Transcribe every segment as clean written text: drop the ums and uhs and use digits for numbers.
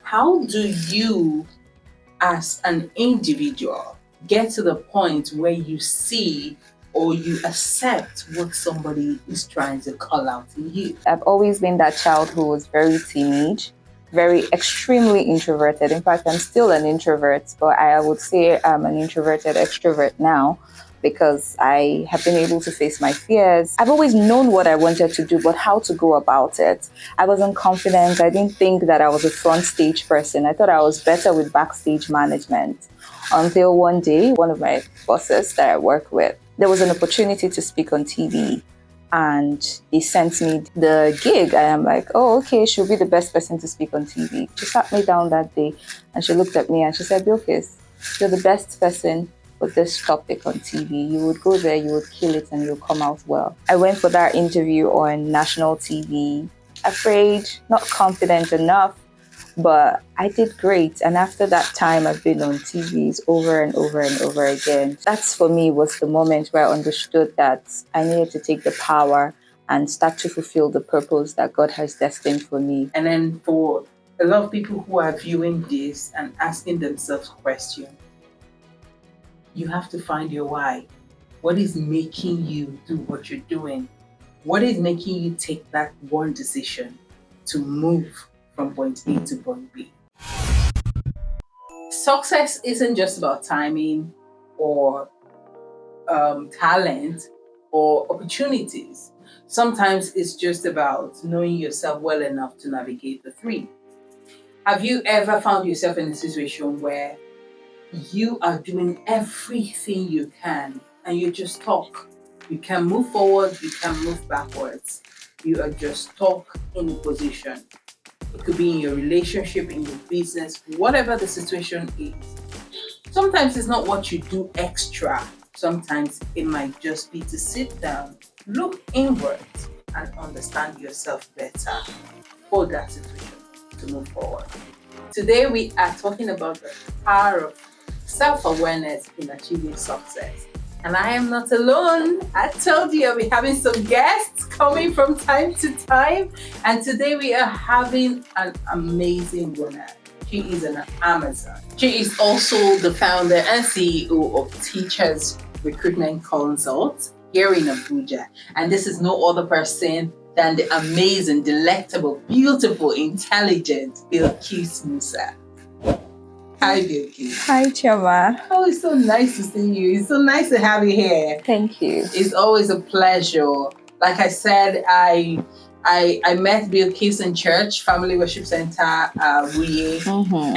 how do you, as an individual, get to the point where you see or you accept what somebody is trying to call out in you? I've always been that child who was very timid, very extremely introverted. In fact, I'm still an introvert, but I would say I'm an introverted extrovert now because I have been able to face my fears. I've always known what I wanted to do, but how to go about it. I wasn't confident. I didn't think that I was a front stage person. I thought I was better with backstage management. Until one day, one of my bosses that I work with, there was an opportunity to speak on TV. And he sent me the gig. I am like, oh, okay, she'll be the best person to speak on TV. She sat me down that day and she looked at me and she said, Bilkis, you're the best person for this topic on TV. You would go there, you would kill it, and you'll come out well. I went for that interview on national TV, afraid, not confident enough, but I did great. And after that time, I've been on TVs over and over and over again. That's, for me, was the moment where I understood that I needed to take the power and start to fulfill the purpose that God has destined for me. And then for a lot of people who are viewing this and asking themselves questions, you have to find your why. What is making you do what you're doing? What is making you take that one decision to move from point A to point B? Success isn't just about timing or talent or opportunities. Sometimes it's just about knowing yourself well enough to navigate the three. Have you ever found yourself in a situation where you are doing everything you can and you're just stuck? You can move forward, you can move backwards. You are just stuck in a position. It could be in your relationship, in your business, whatever the situation is. Sometimes it's not what you do extra. Sometimes it might just be to sit down, look inward, and understand yourself better for that situation to move forward. Today we are talking about the power of self-awareness in achieving success. And I am not alone. I told you I'll be having some guests coming from time to time. And today we are having an amazing woman. She is an Amazon. She is also the founder and CEO of Teachers Recruitment Consult here in Abuja. And this is no other person than the amazing, delectable, beautiful, intelligent Bilkis Musa. Hi, Bilkis. Hi, Chioma. Oh, it's so nice to see you. It's so nice to have you here. Thank you. It's always a pleasure. Like I said, I met Bilkis in church, Family Worship Center, Wuye.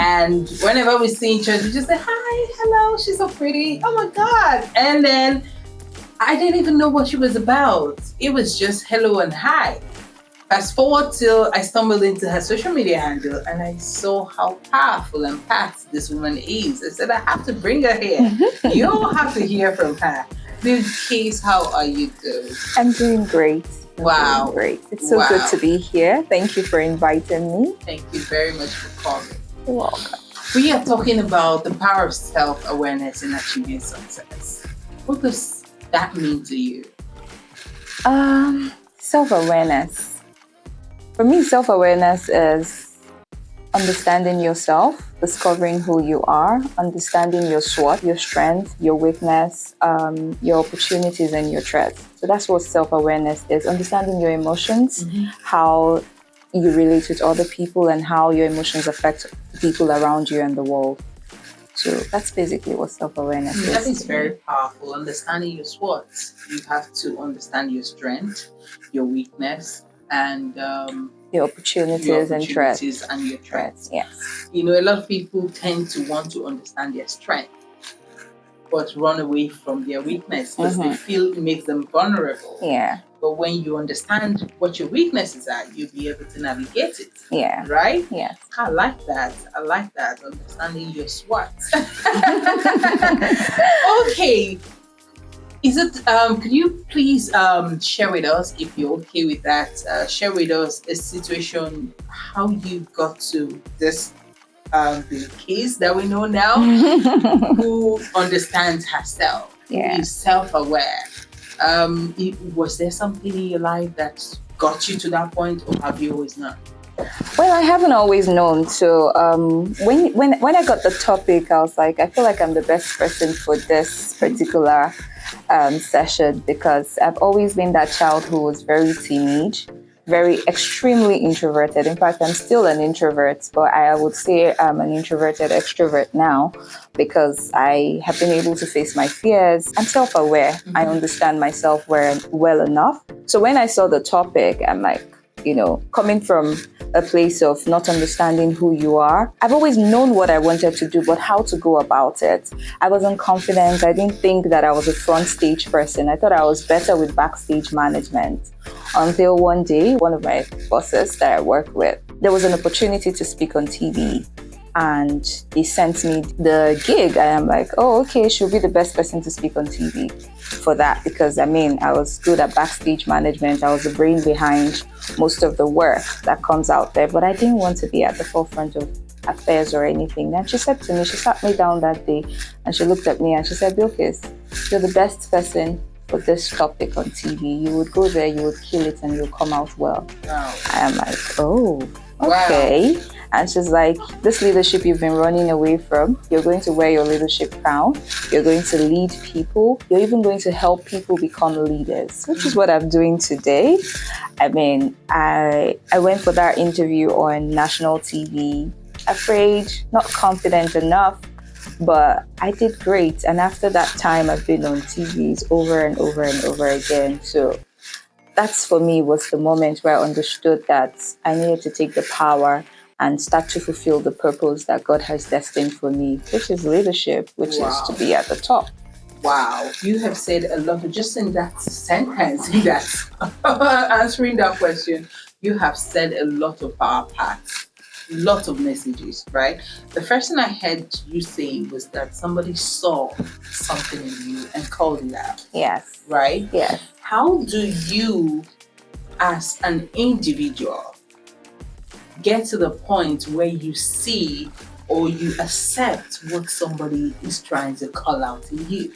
And whenever we see in church, we just say, hi, hello, she's so pretty. Oh my God. And then I didn't even know what she was about. It was just hello and hi. Fast forward till I stumbled into her social media handle and I saw how powerful and packed this woman is. I said, I have to bring her here. You'll have to hear from her. Bilkis, how are you doing? I'm doing great. Wow. Doing great. It's so good to be here. Thank you for inviting me. Thank you very much for coming. You're welcome. We are talking about the power of self-awareness in achieving success. What does that mean to you? Self-awareness. For me, self-awareness is understanding yourself, discovering who you are, understanding your SWOT, your strength, your weakness, your opportunities and your threats. So that's what self-awareness is, understanding your emotions, how you relate with other people and how your emotions affect people around you and the world. So that's basically what self-awareness is. That is very powerful. Understanding your SWOT. You have to understand your strength, your weakness, and your opportunities and threats. And your threats. Yes. You know, a lot of people tend to want to understand their strength, but run away from their weakness because they feel it makes them vulnerable. Yeah. But when you understand what your weaknesses are, you'll be able to navigate it. Yeah. Right? Yes. I like that. Understanding your SWOT. Okay. Is it? Could you please share with us, if you're okay with that, share with us a situation how you got to this Bilkis that we know now, who understands herself, who is self-aware. Was there something in your life that got you to that point, or have you always known? Well, I haven't always known. So when I got the topic, I was like, I feel like I'm the best person for this particular session because I've always been that child who was very teenage, very extremely introverted. In fact, I'm still an introvert, but I would say I'm an introverted extrovert now because I have been able to face my fears. I'm self-aware. I understand myself well enough. So when I saw the topic, I'm like, coming from a place of not understanding who you are. I've always known what I wanted to do, but how to go about it. I wasn't confident. I didn't think that I was a front stage person. I thought I was better with backstage management. Until one day, one of my bosses that I work with, there was an opportunity to speak on TV. And they sent me the gig. I am like, oh, okay, she'll be the best person to speak on TV for that because I was good at backstage management. I was the brain behind most of the work that comes out there, but I didn't want to be at the forefront of affairs or anything. And she said to me, she sat me down that day and she looked at me and she said, Bilkis, you're the best person for this topic on TV. You would go there, you would kill it, and you'll come out well. Wow. I am like, oh, okay. Wow. And she's like, this leadership you've been running away from, you're going to wear your leadership crown. You're going to lead people. You're even going to help people become leaders, which is what I'm doing today. I went for that interview on national TV, afraid, not confident enough, but I did great. And after that time, I've been on TVs over and over and over again. So that's for me was the moment where I understood that I needed to take the power and start to fulfill the purpose that God has destined for me, which is leadership, which is to be at the top. Wow, you have said a lot just in that sentence, answering that question, you have said a lot of power packs, lot of messages, right? The first thing I heard you say was that somebody saw something in you and called it out. Yes. Right? Yes. How do you, as an individual, get to the point where you see or you accept what somebody is trying to call out in you?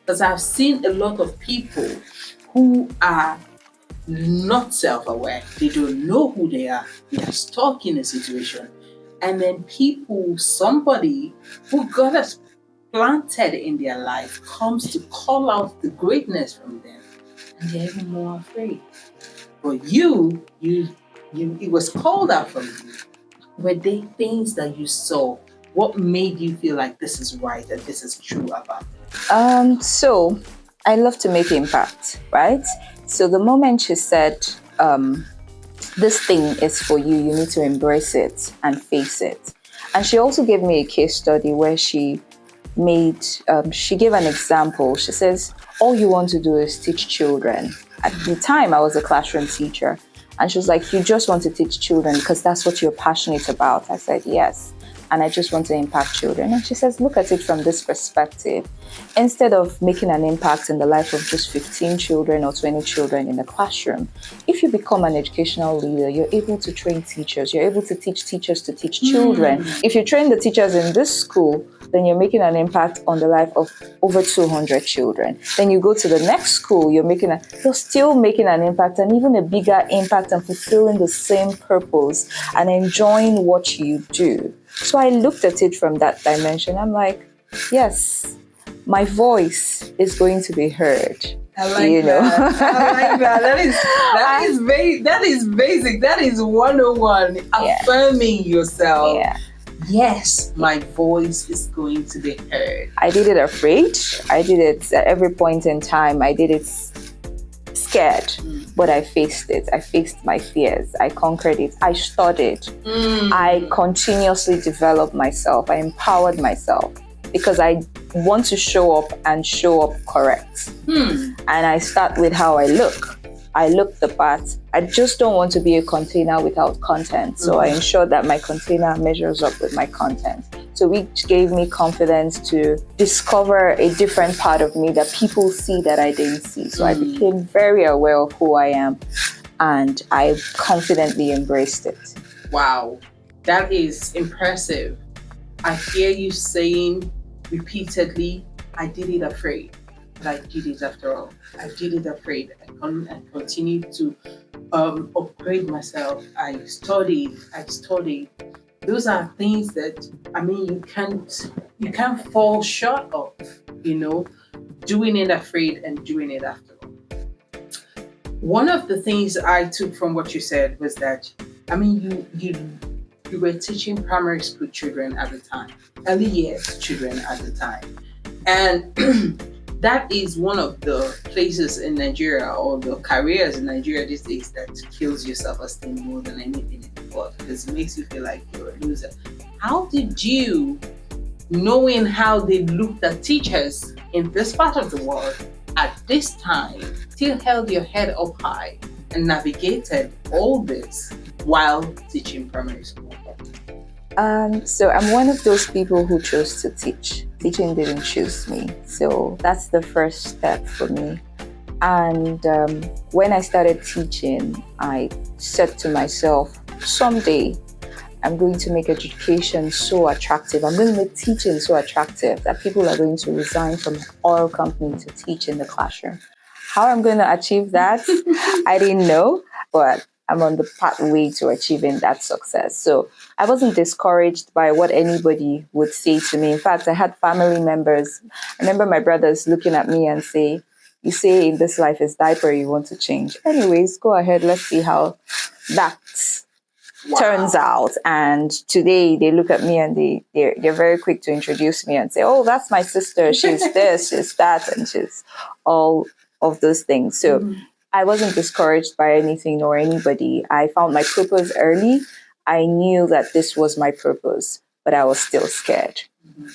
Because I've seen a lot of people who are not self-aware. They don't know who they are. They are stuck in a situation. And then somebody who God has planted in their life comes to call out the greatness from them. And they're even more afraid. But it was called out from you. Were they things that you saw? What made you feel like this is right and this is true about it? So I love to make impact, right? So the moment she said, this thing is for you, you need to embrace it and face it. And she also gave me a case study where she gave an example. She says, all you want to do is teach children. At the time, I was a classroom teacher. And she was like, you just want to teach children because that's what you're passionate about. I said, yes. And I just want to impact children. And she says, look at it from this perspective. Instead of making an impact in the life of just 15 children or 20 children in the classroom, if you become an educational leader, you're able to train teachers. You're able to teach teachers to teach children. If you train the teachers in this school, then you're making an impact on the life of over 200 children. Then you go to the next school, you're still making an impact and even a bigger impact and fulfilling the same purpose and enjoying what you do. So I looked at it from that dimension. I'm like, yes, my voice is going to be heard. I like that. I like that. That is basic. That is 101. Yeah. Affirming yourself. Yeah. Yes, my voice is going to be heard. I did it afraid. I did it at every point in time. I did it scared, but I faced it. I faced my fears. I conquered it. I studied. I continuously developed myself. I empowered myself because I want to show up and show up correct. And I start with how I look. I look the part. I just don't want to be a container without content. So I ensure that my container measures up with my content. So which gave me confidence to discover a different part of me that people see that I didn't see. So I became very aware of who I am and I confidently embraced it. Wow, that is impressive. I hear you saying repeatedly, I did it afraid. but I did it after all. I did it afraid. I continued to upgrade myself. I studied. Those are things that, I mean, you can't fall short of, you know, doing it afraid and doing it after all. One of the things I took from what you said was that, I mean, you were teaching primary school children at the time, early years children at the time. And that is one of the places in Nigeria, or the careers in Nigeria these days, that kills your self-esteem more than anything in the world, because it makes you feel like you're a loser. How did you, knowing how they looked at teachers in this part of the world at this time, still held your head up high and navigated all this while teaching primary school? So I'm one of those people who chose to teach. Teaching didn't choose me. So that's the first step for me. And when I started teaching, I said to myself, someday I'm going to make education so attractive. I'm going to make teaching so attractive that people are going to resign from oil company to teach in the classroom. How I'm going to achieve that, I didn't know, but I'm on the pathway to achieving that success. So I wasn't discouraged by what anybody would say to me. In fact, I had family members. I remember my brothers looking at me and say, you say in this life is diaper you want to change. Anyways, go ahead. Let's see how that turns out. And today they look at me and they're very quick to introduce me and say, oh, that's my sister. She's this, she's that, and she's all of those things. So I wasn't discouraged by anything or anybody. I found my purpose early. I knew that this was my purpose, but I was still scared.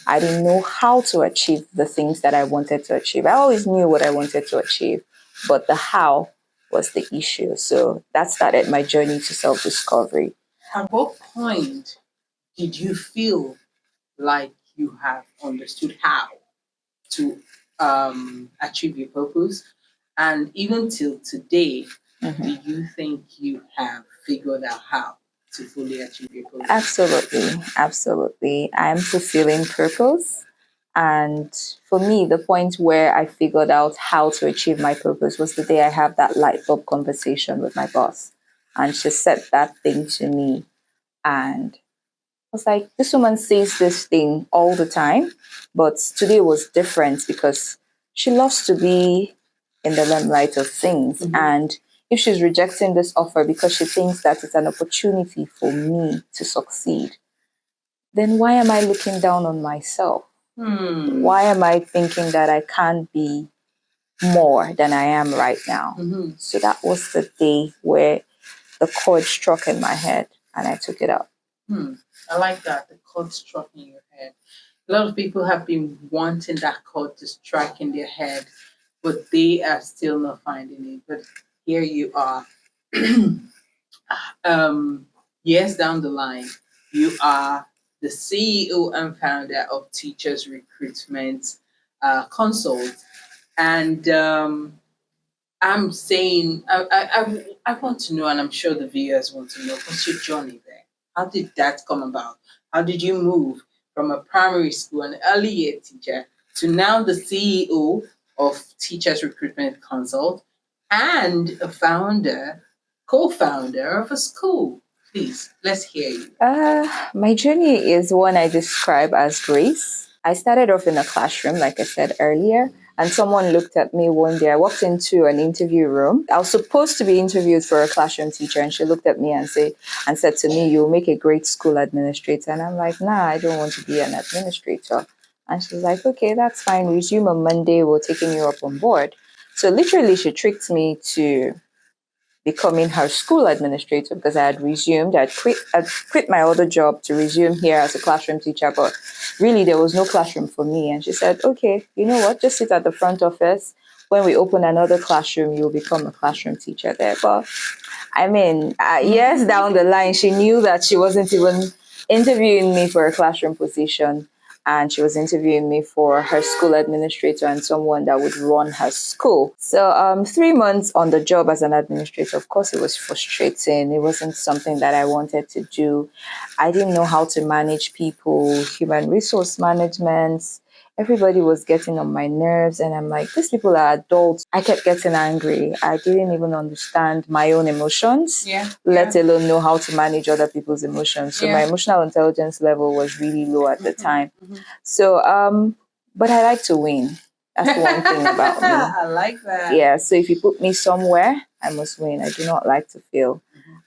I didn't know how to achieve the things that I wanted to achieve. I always knew what I wanted to achieve, but the how was the issue. So that started my journey to self-discovery. At what point did you feel like you have understood how to achieve your purpose? And even till today, do you think you have figured out how to fully achieve your purpose? Absolutely. Absolutely. I'm fulfilling purpose. And for me, the point where I figured out how to achieve my purpose was the day I had that light bulb conversation with my boss. And she said that thing to me. And I was like, this woman says this thing all the time, but today was different because she loves to be in the limelight of things. And if she's rejecting this offer because she thinks that it's an opportunity for me to succeed, then why am I looking down on myself? Why am I thinking that I can't be more than I am right now? So that was the day where the chord struck in my head and I took it up. I like that, the chord struck in your head. A lot of people have been wanting that chord to strike in their head, but they are still not finding it. But here you are. Years down the line, you are the CEO and founder of Teachers Recruitment Consult. And I'm saying, I want to know, and I'm sure the viewers want to know, what's your journey there? How did that come about? How did you move from a primary school, an early year teacher, to now the CEO of Teachers Recruitment Consult and a co-founder of a school? Please, let's hear you. My journey is one I describe as grace. I started off in a classroom, like I said earlier, and someone looked at me one day. I walked into an interview room. I was supposed to be interviewed for a classroom teacher, and she looked at me and said to me, "You'll make a great school administrator." And I'm like, "Nah, I don't want to be an administrator." And she's like, "Okay, that's fine. Resume on Monday. We're taking you up on board." So literally, she tricked me to becoming her school administrator because I had resumed. I'd quit my other job to resume here as a classroom teacher, but really there was no classroom for me. And she said, okay, you know what, just sit at the front office. When we open another classroom, you'll become a classroom teacher there. But I mean, years down the line, she knew that she wasn't even interviewing me for a classroom position. And she was interviewing me for her school administrator and someone that would run her school. So 3 months on the job as an administrator, of course, it was frustrating. It wasn't something that I wanted to do. I didn't know how to manage people, human resource management, everybody was getting on my nerves, and I'm like, these people are adults. I kept getting angry. I didn't even understand my own emotions, let alone know how to manage other people's emotions. So my emotional intelligence level was really low at the time. So but I like to win. That's one thing about me. I like that. Yeah, so if you put me somewhere, I must win. I do not like to fail.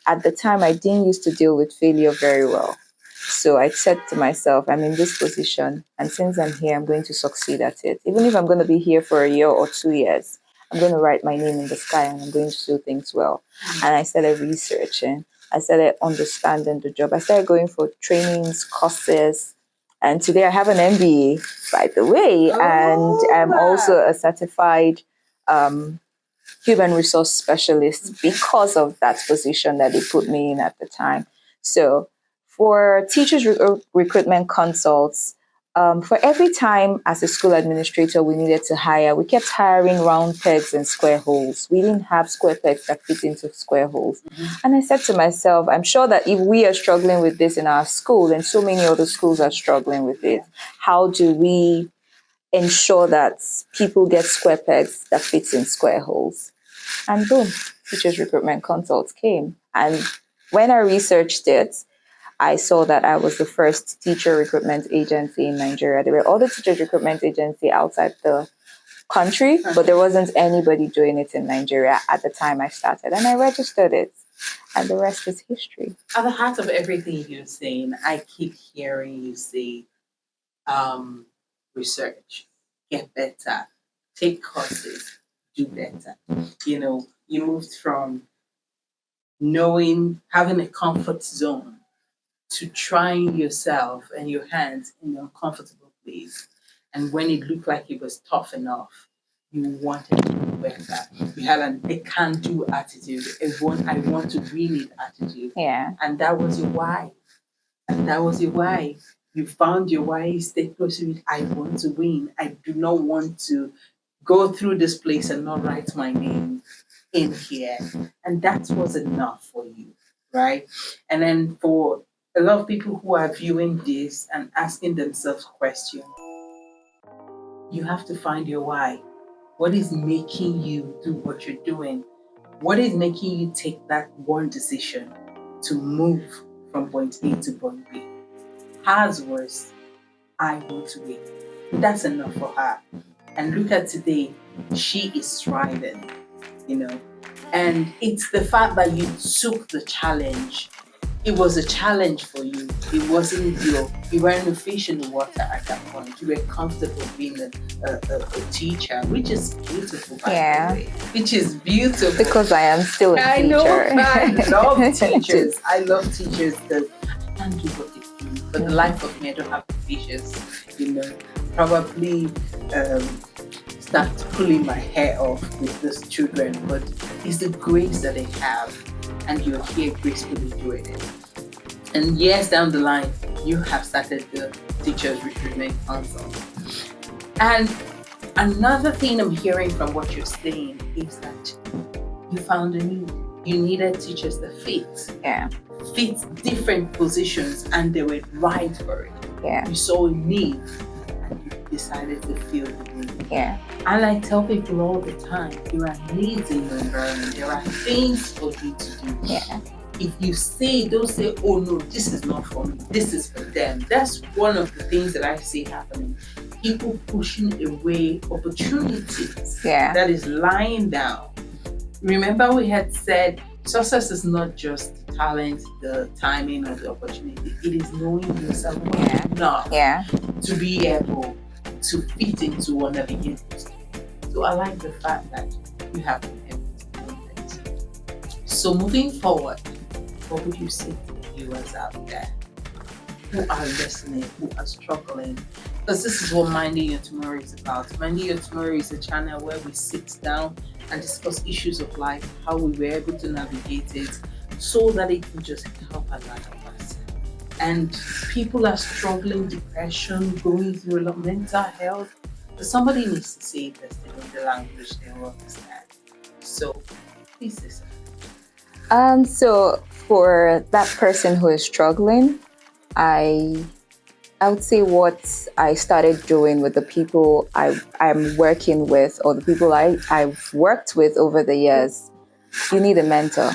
At the time, I didn't used to deal with failure very well. So I said to myself, I'm in this position, and since I'm here, I'm going to succeed at it. Even if I'm going to be here for a year or 2 years, I'm going to write my name in the sky and I'm going to do things well. And I started researching. I started understanding the job. I started going for trainings, courses, and today I have an MBA, by the way, and I'm also a certified human resource specialist because of that position that they put me in at the time. So for teachers recruitment consults, for every time as a school administrator we needed to hire, we kept hiring round pegs and square holes. We didn't have square pegs that fit into square holes. And I said to myself, I'm sure that if we are struggling with this in our school, then so many other schools are struggling with it. How do we ensure that people get square pegs that fits in square holes? And boom, teachers recruitment consults came. And when I researched it, I saw that I was the first teacher recruitment agency in Nigeria. There were other teachers recruitment agency outside the country, but there wasn't anybody doing it in Nigeria at the time I started. And I registered it. And the rest is history. At the heart of everything you're saying, I keep hearing you say research, get better, take courses, do better. You know, you moved from having a comfort zone to trying yourself and your hands in an uncomfortable place. And when it looked like it was tough enough, you wanted to do better. You had a can do attitude, I want to win it attitude. Yeah. And that was your why. And that was your why. You found your why, stay close to it. I want to win. I do not want to go through this place and not write my name in here. And that was enough for you, right? And then for a lot of people who are viewing this and asking themselves questions, you have to find your why. What is making you do what you're doing? What is making you take that one decision to move from point A to point B? Hers was, I want to win. That's enough for her. And look at today, she is thriving, you know. And it's the fact that you took the challenge. It was a challenge for you. It wasn't you weren't a fish in the water at that point. You were comfortable being a teacher, which is beautiful, by the way. Which is beautiful. Because I am still a teacher. I know, I love teachers. I love teachers because I can't do what they do. But the life of me, I don't have the patience, you know. Probably start pulling my hair off with these children, but it's the grace that they have, and you're here gracefully doing it. And years down the line, you have started the teachers recruitment consult. And another thing I'm hearing from what you're saying is that you found a need. You needed teachers that fit different positions, and they were right for it. You saw a need and you decided to fill the need. And I tell people all the time, there are needs in your environment. There are things for you to do. If you don't say, oh no, this is not for me, this is for them. That's one of the things that I see happening. People pushing away opportunities that is lying down. Remember we had said success is not just the talent, the timing, or the opportunity. It is knowing yourself enough to be able to fit into or navigate this. So I like the fact that you have been able to do that. So moving forward, what would you say to the viewers out there who are listening, who are struggling? Because this is what Minding Your Tomorrow is about. Minding Your Tomorrow is a channel where we sit down and discuss issues of life, how we were able to navigate it, so that it can just help another person. And people are struggling, depression, going through a lot of mental health. But somebody needs to say this in the language they will understand. So please listen. So for that person who is struggling, I I would say what I started doing with the people I'm working with, or the people I've worked with over the years. You need a mentor.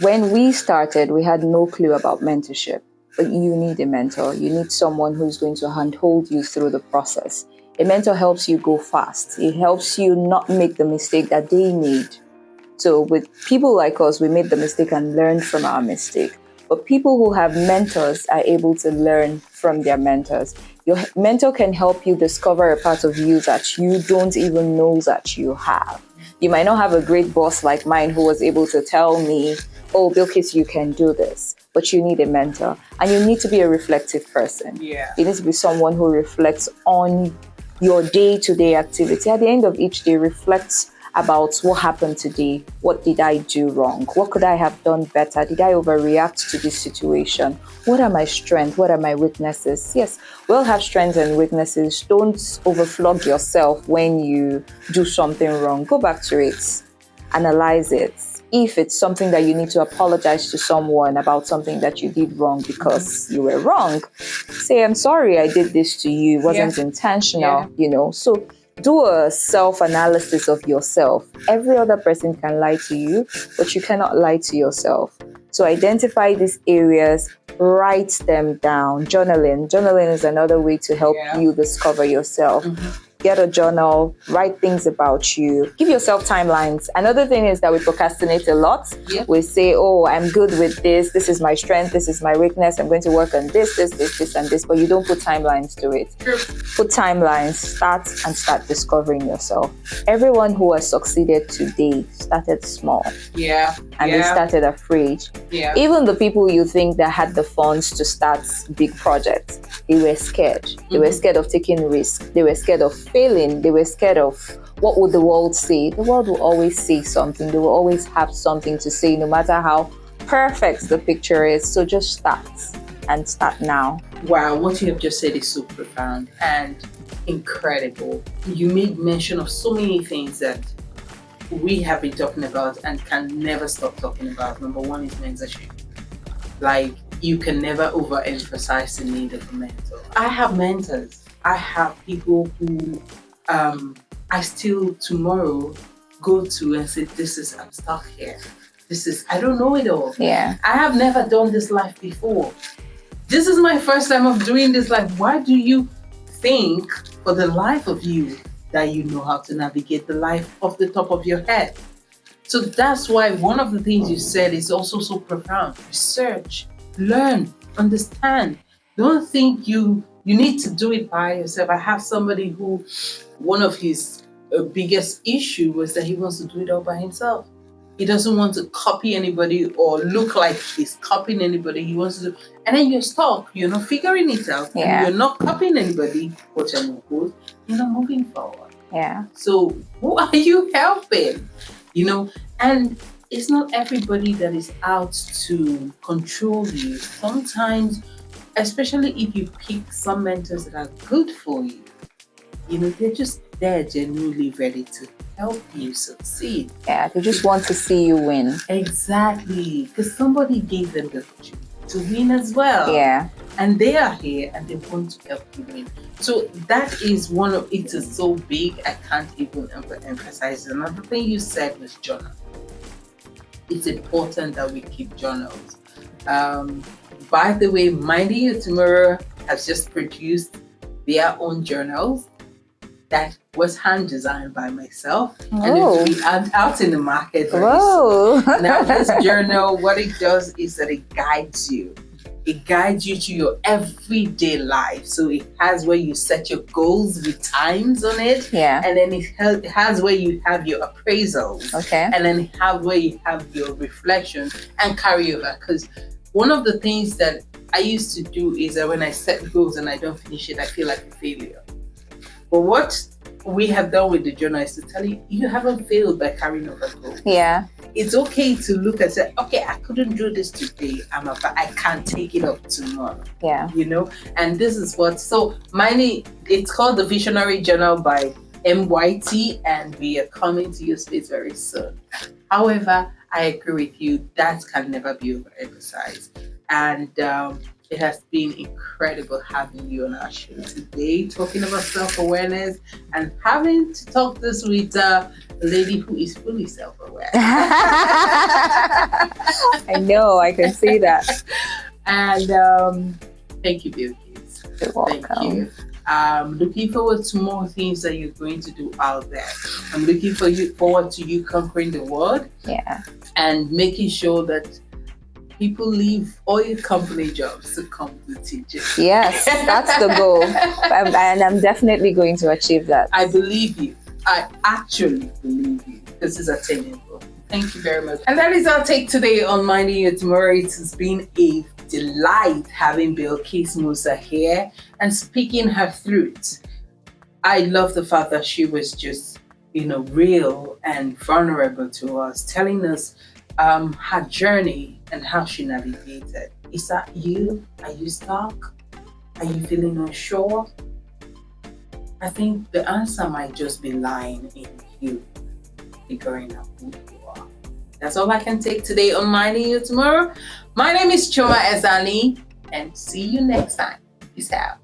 When we started, we had no clue about mentorship, but you need a mentor. You need someone who's going to handhold you through the process. A mentor helps you go fast. It helps you not make the mistake that they made. So with people like us, we made the mistake and learned from our mistake. But people who have mentors are able to learn from their mentors. Your mentor can help you discover a part of you that you don't even know that you have. You might not have a great boss like mine who was able to tell me, oh, Bilkis, you can do this. But you need a mentor. And you need to be a reflective person. Yeah. You need to be someone who reflects on your day-to-day activity. At the end of each day, reflects about what happened today. What did I do wrong? What could I have done better? Did I overreact to this situation? What are my strengths? What are my weaknesses? Yes, we'll have strengths and weaknesses. Don't overflog yourself when you do something wrong. Go back to it. Analyze it. If it's something that you need to apologize to someone about something that you did wrong because you were wrong, say, I'm sorry I did this to you. It wasn't intentional, So do a self-analysis of yourself. Every other person can lie to you, but you cannot lie to yourself. So identify these areas, write them down. Journaling is another way to help you discover yourself. Get a journal, write things about you, give yourself timelines. Another thing is that we procrastinate a lot. We say, oh, I'm good with this. This is my strength. This is my weakness. I'm going to work on this, and this, but you don't put timelines to it. Put timelines, start discovering yourself. Everyone who has succeeded today started small. And they started afraid. Even the people you think that had the funds to start big projects, they were scared. They were scared of taking risks. They were scared of failing. They were scared of what would the world say. The world will always say something. They will always have something to say, no matter how perfect the picture is. So just start, and start now. Wow, what you have just said is so profound and incredible. You made mention of so many things that we have been talking about and can never stop talking about. Number one is mentorship. Like, you can never overemphasize the need of a mentor. I have mentors. I have people who I still tomorrow go to and say, I'm stuck here. I don't know it all. Yeah. I have never done this life before. This is my first time of doing this life. Why do you think for the life of you that you know how to navigate the life off the top of your head? So that's why one of the things you said is also so profound. Research, learn, understand. Don't think you need to do it by yourself. I have somebody who, one of his biggest issue was that he wants to do it all by himself. He doesn't want to copy anybody or look like he's copying anybody. He wants to do, and then you're stuck. You're not figuring it out. Yeah. And you're not copying anybody, quote unquote. You're not moving forward. Yeah. So who are you helping? And it's not everybody that is out to control you. Sometimes, especially if you pick some mentors that are good for you, they're just there genuinely ready to help you succeed. Yeah, they just want to see you win. Exactly, because somebody gave them the opportunity to win as well. Yeah. And they are here and they want to help you win. So that is it is so big, I can't even emphasize. Another thing you said was journal. It's important that we keep journals. By the way, Minding You Tomorrow has just produced their own journals that was hand designed by myself. And it will be out in the market very soon. Now, this journal, what it does is that it guides you. It guides you to your everyday life. So it has where you set your goals with times on it. Yeah. And then it has where you have your appraisals. Okay. And then it has where you have your reflection and carryover. Because one of the things that I used to do is that when I set goals and I don't finish it, I feel like a failure. But what we have done with the journal is to tell you, you haven't failed by carrying over goals. Yeah. It's okay to look and say, okay, I couldn't do this today. I can't take it up tomorrow. Yeah. And this is it's called the Visionary Journal by MYT, and we are coming to your space very soon. However, I agree with you, that can never be overemphasized. And It has been incredible having you on our show today, talking about self-awareness and having to talk this with a lady who is fully self-aware. I know, I can see that. And thank you, Bilkis. You're welcome. Thank you. I'm looking forward to more things that you're going to do out there. I'm looking forward to you conquering the world. Yeah. And making sure that people leave oil company jobs to come to teaching. Yes, that's the goal. And I'm definitely going to achieve that. I believe you. I actually believe you. This is attainable. Thank you very much. And that is our take today on Minding Your Tomorrow. It has been a delight having Bilkis Musa here and speaking her truth. I love the fact that she was just, real and vulnerable to us, telling us her journey and how she navigated. Is that you? Are you stuck? Are you feeling unsure? I think the answer might just be lying in you, figuring out who you are. That's all I can take today on Minding You Tomorrow. My name is Choma Ezani, and see you next time. Peace out.